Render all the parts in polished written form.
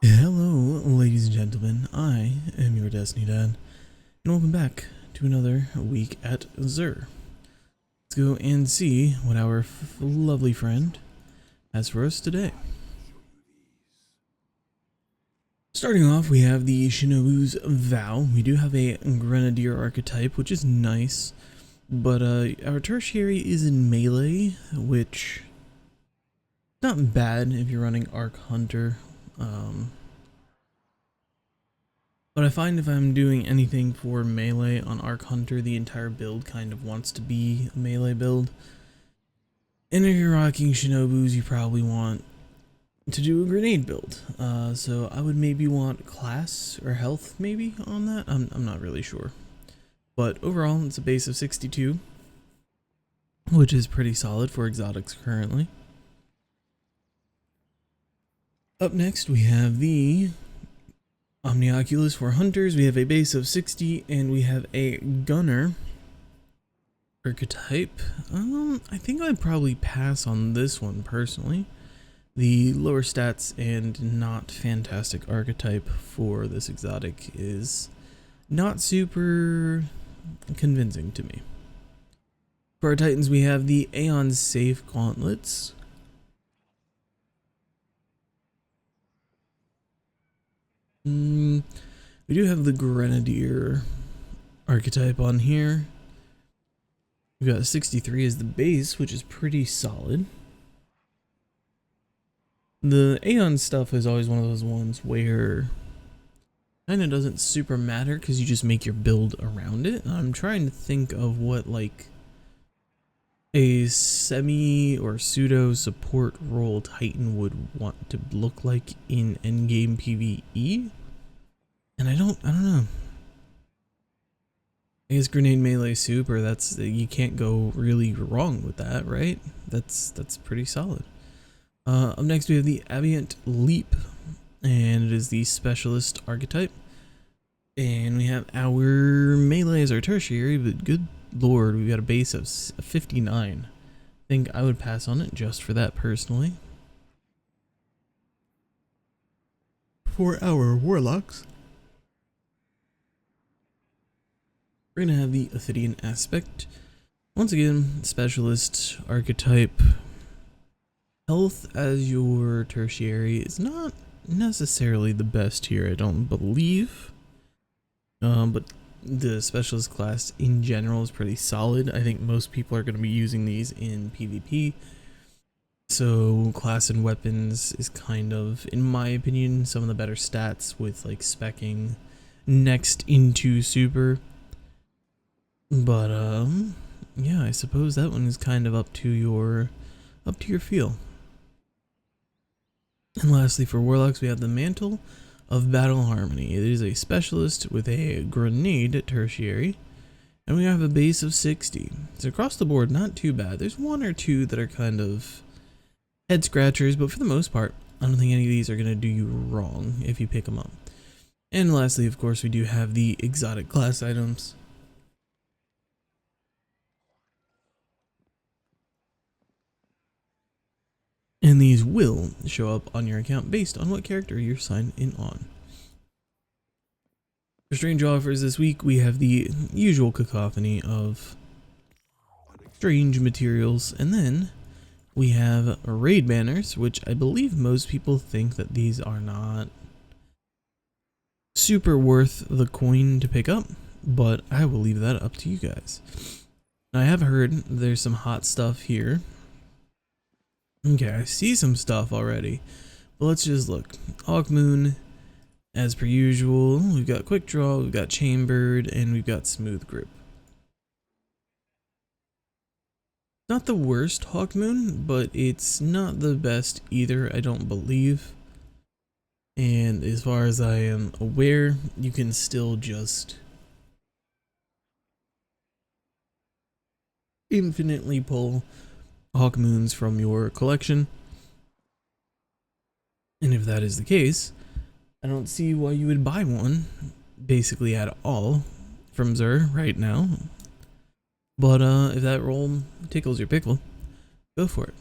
Hello, ladies and gentlemen. I am your Destiny Dad, and welcome back to another week at Xur. Let's go and see what our lovely friend has for us today. Starting off, we have the Shinobu's Vow. We do have a Grenadier archetype, which is nice, but our tertiary is in melee, which not bad if you're running Arc Hunter. But I find if I'm doing anything for melee on Arc Hunter, the entire build kind of wants to be a melee build. And if you're rocking Shinobus, you probably want to do a grenade build. So I would maybe want class or health maybe on that. I'm not really sure. But overall, it's a base of 62, which is pretty solid for exotics currently. Up next, we have the Omnioculus for hunters. We have a base of 60 and we have a gunner archetype. I think I'd probably pass on this one personally. The lower stats and not fantastic archetype for this exotic is not super convincing to me. For our titans, we have the Aeon Safe Gauntlets. We do have the Grenadier archetype on here. We've got 63 as the base, which is pretty solid. The Aeon stuff is always one of those ones where kind of doesn't super matter because you just make your build around it. I'm trying to think of what like a semi or pseudo support role Titan would want to look like in endgame PvE, and I don't know. I guess grenade melee super. That's, you can't go really wrong with that, right? That's pretty solid. Up next we have the Aviant Leap, and it is the specialist archetype. And we have our melee as our tertiary, but good lord, we've got a base of 59. I think I would pass on it just for that personally. For our warlocks, we're gonna have the Ophidian aspect. Once again, specialist archetype. Health as your tertiary is not necessarily the best here, I don't believe. But the specialist class in general is pretty solid. I think most people are going to be using these in PvP. So class and weapons is kind of, in my opinion, some of the better stats with like speccing next into super. But yeah, I suppose that one is kind of up to your feel. And lastly, for warlocks, we have the Mantle of Battle Harmony. It is a specialist with a grenade tertiary, and we have a base of 60. So across the board, not too bad. There's one or two that are kind of head scratchers, but for the most part, I don't think any of these are going to do you wrong if you pick them up. And lastly, of course, we do have the exotic class items. And these will show up on your account based on what character you're signed in on. For strange offers this week, we have the usual cacophony of strange materials, and then we have raid banners, which I believe most people think that these are not super worth the coin to pick up, but I will leave that up to you guys. Now, I have heard there's some hot stuff here. Okay, I see some stuff already, but let's just look. Hawkmoon, as per usual. We've got Quick Draw, we've got Chambered, and we've got Smooth Grip. Not the worst Hawkmoon, but it's not the best either, I don't believe. And as far as I am aware, you can still just infinitely pull Hawkmoons from your collection. And if that is the case, I don't see why you would buy one basically at all from Xur right now. But if that role tickles your pickle, go for it.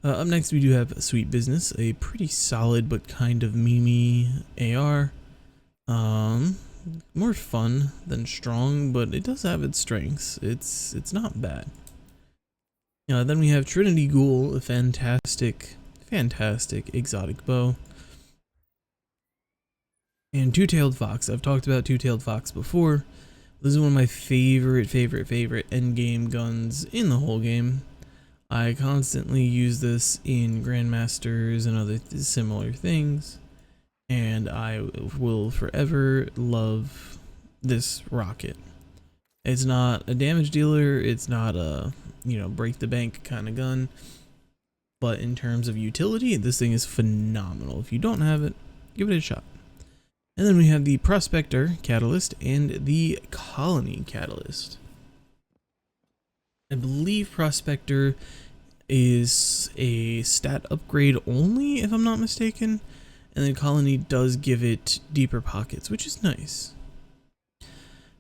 Up next we do have Sweet Business, a pretty solid but kind of memey AR. More fun than strong, but it does have its strengths. It's not bad. Then we have Trinity Ghoul, a fantastic exotic bow. And Two-Tailed Fox. I've talked about Two-Tailed Fox before. This is one of my favorite endgame guns in the whole game. I constantly use this in Grandmasters and other similar things, and I will forever love this rocket. It's not a damage dealer, it's not a, break the bank kind of gun, but in terms of utility, this thing is phenomenal. If you don't have it, give it a shot. And then we have the Prospector Catalyst and the Colony Catalyst. I believe Prospector is a stat upgrade only, if I'm not mistaken, and then Colony does give it deeper pockets, which is nice.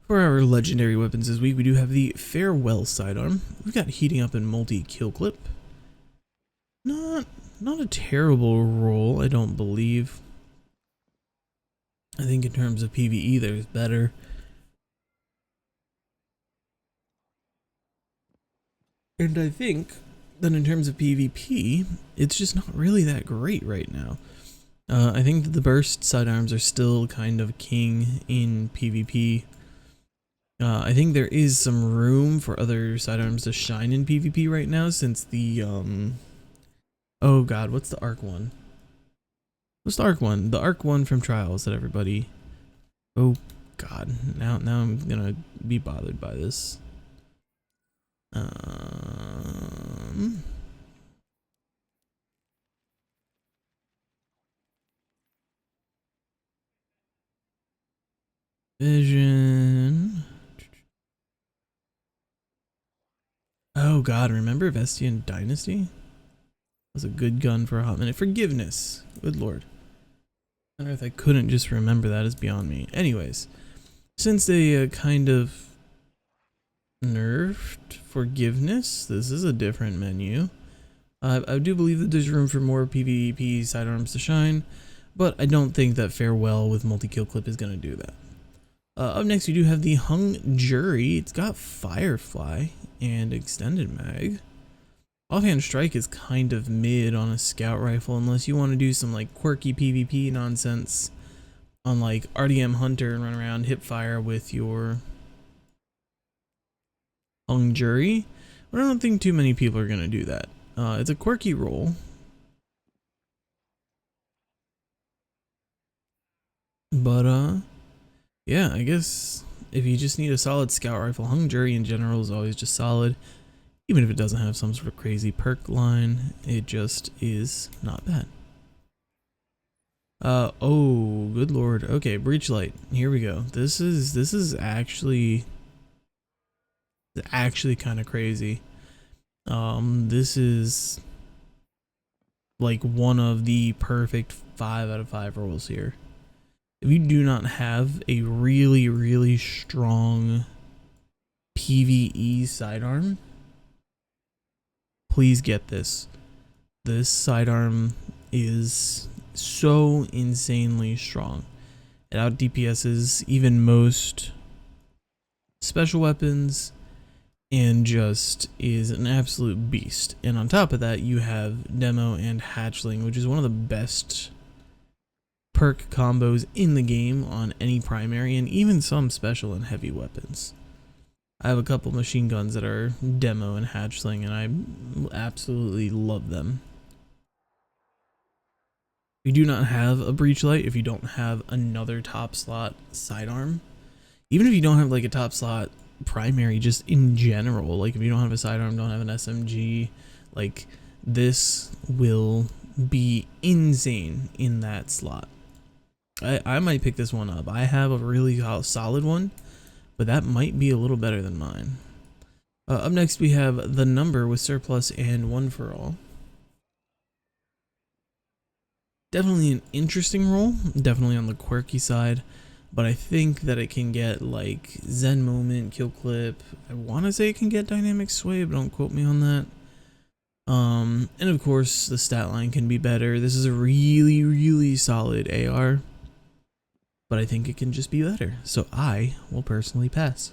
For our legendary weapons this week, we do have the Farewell Sidearm. We've got Heating Up and Multi-Kill Clip. Not a terrible roll, I don't believe. I think in terms of PvE, there's better. And I think that in terms of PvP, it's just not really that great right now. I think that the burst sidearms are still kind of king in PvP. I think there is some room for other sidearms to shine in PvP right now, since the oh god, what's the arc one? What's the arc one? The arc one from Trials that everybody... Oh god, now I'm gonna be bothered by this. Vision. Oh god, remember Vestian Dynasty? That was a good gun for a hot minute. Forgiveness. Good lord. I don't know if I couldn't just remember that, is beyond me. Anyways, since they kind of nerfed Forgiveness, this is a different menu. I do believe that there's room for more PvP sidearms to shine, but I don't think that Farewell with multi-kill clip is going to do that. Up next, we do have the Hung Jury. It's got Firefly and Extended Mag. Offhand Strike is kind of mid on a scout rifle, unless you want to do some like quirky PvP nonsense on like RDM Hunter and run around hip fire with your Hung Jury. But I don't think too many people are going to do that. It's a quirky roll. But yeah, I guess if you just need a solid scout rifle, Hung Jury in general is always just solid. Even if it doesn't have some sort of crazy perk line, it just is not bad. Oh, good lord. Okay, Breach Light. Here we go. This is actually kind of crazy. This is like one of the perfect 5 out of 5 rolls here. If you do not have a really strong PvE sidearm, please get this. This sidearm is so insanely strong. It out DPSs even most special weapons and just is an absolute beast. And on top of that, you have Demo and Hatchling, which is one of the best perk combos in the game on any primary and even some special and heavy weapons. I have a couple machine guns that are Demo and Hatchling, and I absolutely love them. You do not have a Breach Light if you don't have another top slot sidearm. Even if you don't have like a top slot primary, just in general, like if you don't have a sidearm, don't have an SMG, like this will be insane in that slot. I might pick this one up. I have a really solid one, but that might be a little better than mine. Up next, we have the Number with Surplus and One for All. Definitely an interesting roll, definitely on the quirky side, but I think that it can get like Zen Moment, Kill Clip. I want to say it can get Dynamic Sway, but don't quote me on that. And of course the stat line can be better. This is a really solid AR, but I think it can just be better. So I will personally pass.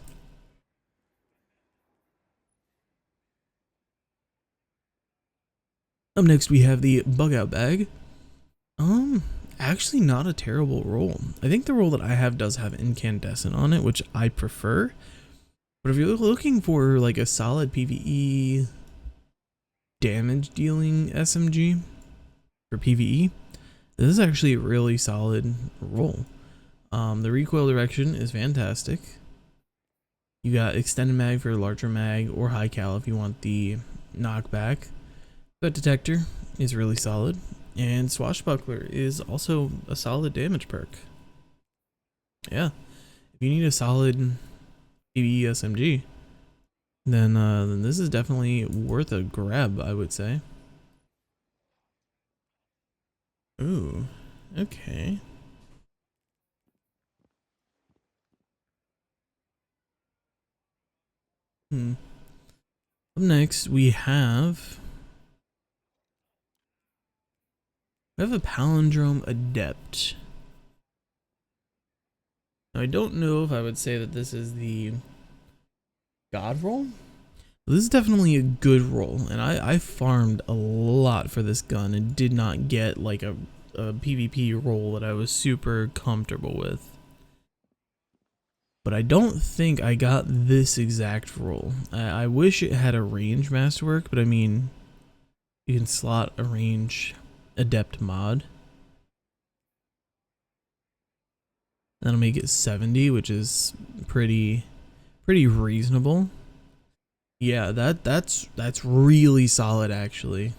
Up next we have the bug out bag. Actually not a terrible roll. I think the roll that I have does have incandescent on it, which I prefer. But if you're looking for like a solid PvE damage dealing SMG for PvE, this is actually a really solid roll. The recoil direction is fantastic. You got extended mag for a larger mag, or high cal if you want the knockback. Threat detector is really solid, and swashbuckler is also a solid damage perk. Yeah, if you need a solid PvE SMG, then this is definitely worth a grab, I would say. Ooh, okay. Up next we have a palindrome adept. Now I don't know if I would say that this is the god roll. This is definitely a good roll, and I farmed a lot for this gun and did not get like a PvP roll that I was super comfortable with. But I don't think I got this exact roll. I wish it had a range masterwork, but I mean, you can slot a range adept mod. That'll make it 70, which is pretty reasonable. Yeah, that's really solid actually.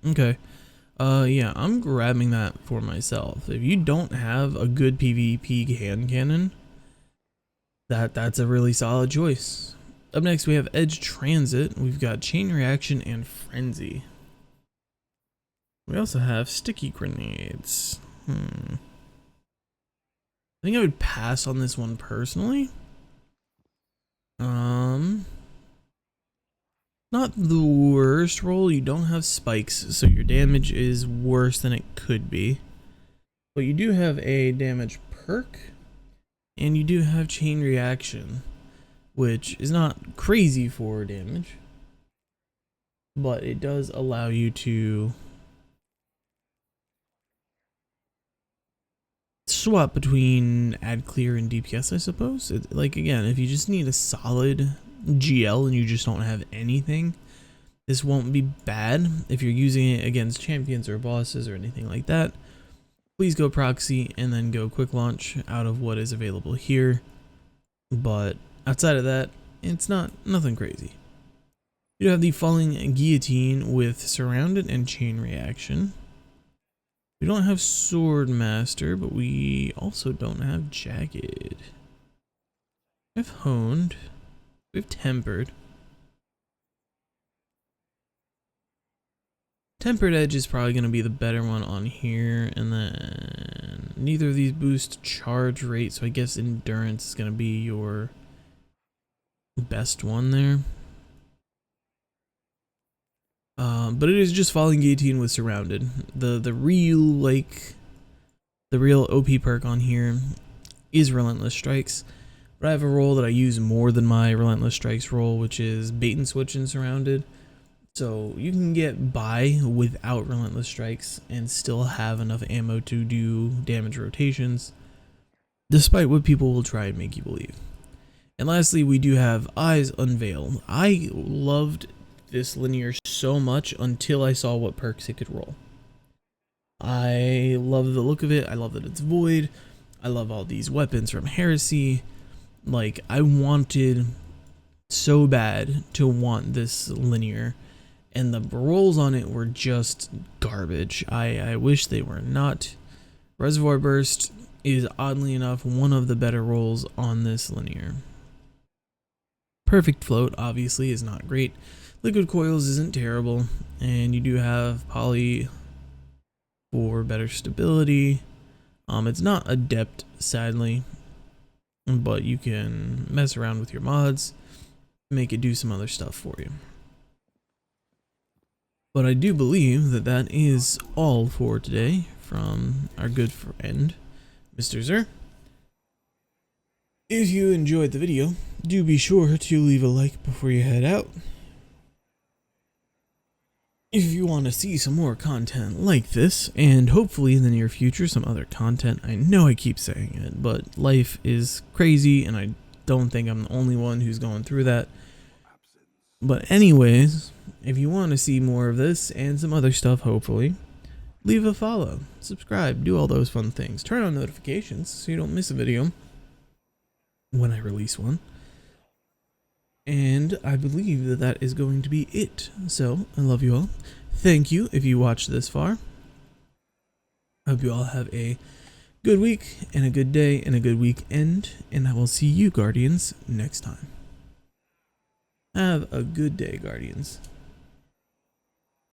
Okay. Yeah, I'm grabbing that for myself. If you don't have a good PvP hand cannon, that's a really solid choice. Up next we have Edge Transit. We've got Chain Reaction and Frenzy. We also have Sticky Grenades. I think I would pass on this one personally. Not the worst roll. You don't have spikes, so your damage is worse than it could be. But you do have a damage perk, and you do have chain reaction, which is not crazy for damage, but it does allow you to swap between ad clear and DPS, I suppose. Like again, if you just need a solid GL and you just don't have anything, this won't be bad. If you're using it against champions or bosses or anything like that, please go proxy and then go quick launch out of what is available here. But outside of that, it's nothing crazy. You have the falling guillotine with surrounded and chain reaction. We don't have sword master, but we also don't have jagged. We have honed. We have tempered. Tempered edge is probably going to be the better one on here, and then neither of these boost charge rate, so I guess endurance is going to be your best one there. But it is just falling guillotine with surrounded. The real OP perk on here is relentless strikes. But I have a roll that I use more than my relentless strikes roll, which is bait and switch and surrounded. So you can get by without relentless strikes and still have enough ammo to do damage rotations, despite what people will try and make you believe. And lastly, we do have Eyes Unveiled. I loved this linear so much until I saw what perks it could roll. I love the look of it. I love that it's void. I love all these weapons from Heresy. Like, I wanted so bad to want this linear, and the rolls on it were just garbage. I wish they were not. Reservoir Burst is oddly enough one of the better rolls on this linear. Perfect Float obviously is not great. Liquid Coils isn't terrible, and you do have Poly for better stability. It's not Adept, sadly. but you can mess around with your mods, make it do some other stuff for you. But I do believe that that is all for today from our good friend, Mr. Zer. If you enjoyed the video, do be sure to leave a like before you head out. If you want to see some more content like this, and hopefully in the near future some other content, I know I keep saying it, but life is crazy and I don't think I'm the only one who's going through that. But anyways, if you want to see more of this and some other stuff, hopefully, leave a follow, subscribe, do all those fun things. Turn on notifications so you don't miss a video when I release one. And I believe that that is going to be it. So, I love you all. Thank you if you watched this far. I hope you all have a good week and a good day and a good weekend. And I will see you, Guardians, next time. Have a good day, Guardians.